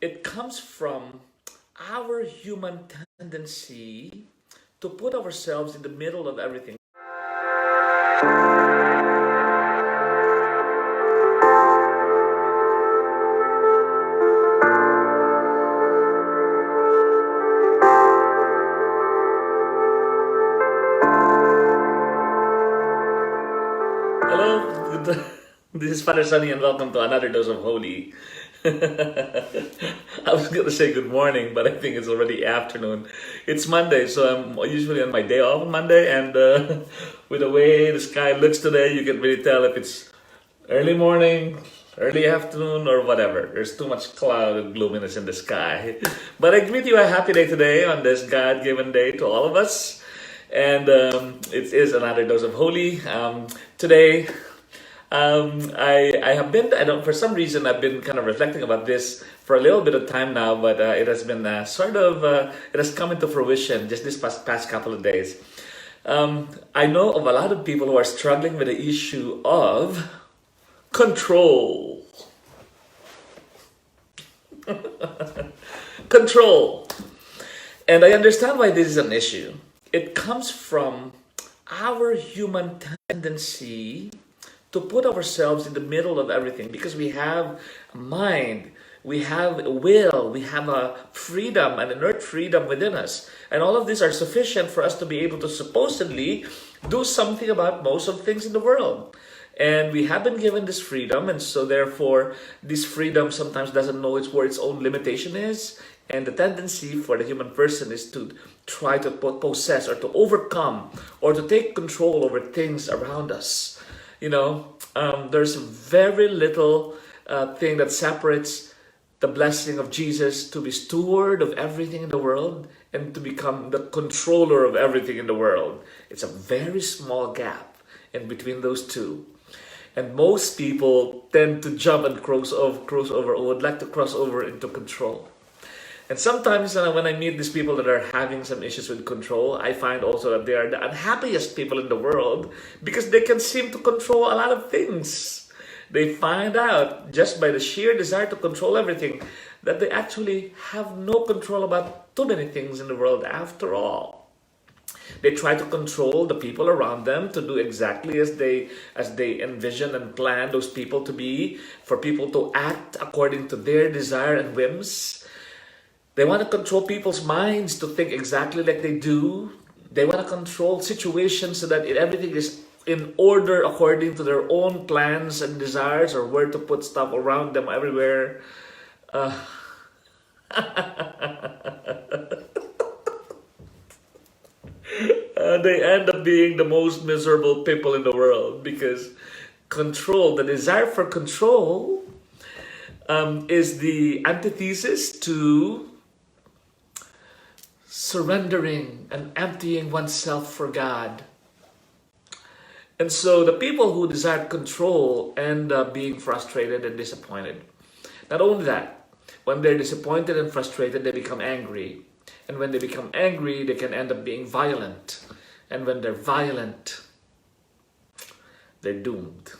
it comes from our human tendency to put ourselves in the middle of everything. Hello, this is Father Sunny, and welcome to another dose of Holy. I was going to say good morning, but I think it's already afternoon. It's Monday, so I'm usually on my day off on Monday, and with the way the sky looks today, you can really tell if it's early morning, early afternoon, or whatever. There's too much cloud and gloominess in the sky. But I greet you a happy day today on this God-given day to all of us. And it is another dose of Holy. Today, I have been, I don't, for some reason, I've been kind of reflecting about this for a little bit of time now, but it has been it has come into fruition just this past couple of days. I know of a lot of people who are struggling with the issue of control. Control. And I understand why this is an issue. It comes from our human tendency to put ourselves in the middle of everything because we have a mind, we have a will, we have a freedom, an inert freedom within us. And all of these are sufficient for us to be able to supposedly do something about most of the things in the world. And we have been given this freedom, and so therefore this freedom sometimes doesn't know where its own limitation is. And the tendency for the human person is to try to possess or to overcome or to take control over things around us. There's very little thing that separates the blessing of Jesus to be steward of everything in the world and to become the controller of everything in the world. It's a very small gap in between those two. And most people tend to jump and cross over, or would like to cross over into control. And sometimes when I meet these people that are having some issues with control, I find also that they are the unhappiest people in the world because they can seem to control a lot of things. They find out just by the sheer desire to control everything that they actually have no control about too many things in the world after all. They try to control the people around them to do exactly as they envision and plan those people to be, for people to act according to their desire and whims. They want to control people's minds to think exactly like they do. They want to control situations so that everything is in order according to their own plans and desires, or where to put stuff around them everywhere. They end up being the most miserable people in the world because control, the desire for control, is the antithesis to surrendering and emptying oneself for God. And so the people who desire control end up being frustrated and disappointed. Not only that, when they're disappointed and frustrated, they become angry. And when they become angry, they can end up being violent. And when they're violent, they're doomed.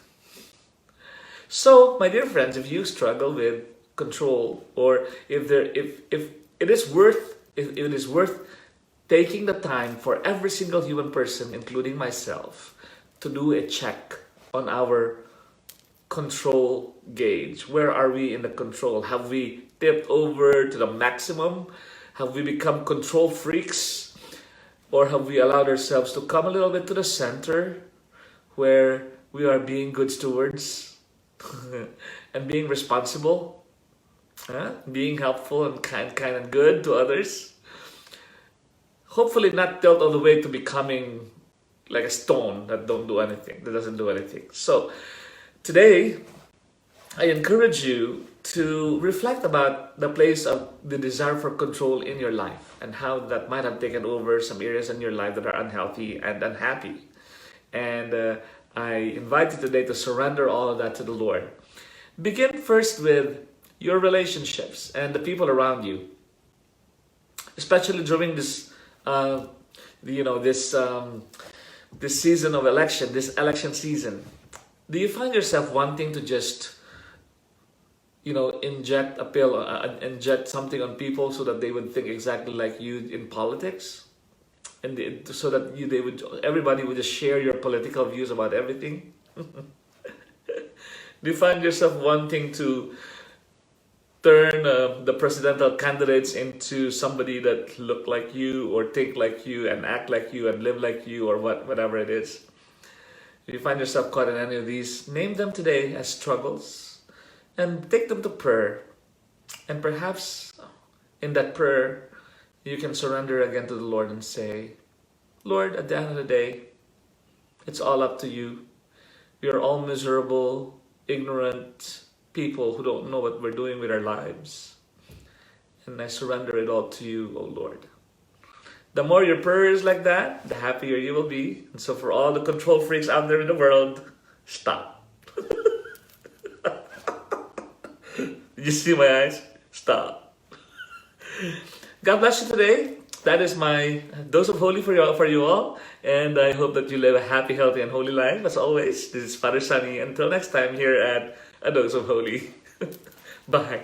So, my dear friends, if you struggle with control, or if it is worth taking the time for every single human person, including myself, to do a check on our control gauge. Where are we in the control? Have we tipped over to the maximum? Have we become control freaks? Or have we allowed ourselves to come a little bit to the center where we are being good stewards and being responsible, being helpful and kind and good to others? Hopefully not tilt all the way to becoming like a stone that doesn't do anything. So today, I encourage you to reflect about the place of the desire for control in your life and how that might have taken over some areas in your life that are unhealthy and unhappy. And I invite you today to surrender all of that to the Lord. Begin first with your relationships and the people around you, especially during this this season of election, this election season. Do you find yourself wanting to just inject a pill, inject something on people so that they would think exactly like you in politics, and so that everybody would just share your political views about everything. Do you find yourself wanting to turn the presidential candidates into somebody that look like you or think like you and act like you and live like you or whatever it is? If you find yourself caught in any of these, name them today as struggles and take them to prayer. And perhaps in that prayer, you can surrender again to the Lord and say, Lord, at the end of the day, it's all up to you. We are all miserable, ignorant people who don't know what we're doing with our lives. And I surrender it all to you, O Lord. The more your prayer is like that, the happier you will be. And so for all the control freaks out there in the world, stop. Did you see my eyes? Stop. God bless you today. That is my dose of holy for you all. And I hope that you live a happy, healthy, and holy life. As always, this is Father Sunny. Until next time here at A Dose of Holy. Bye.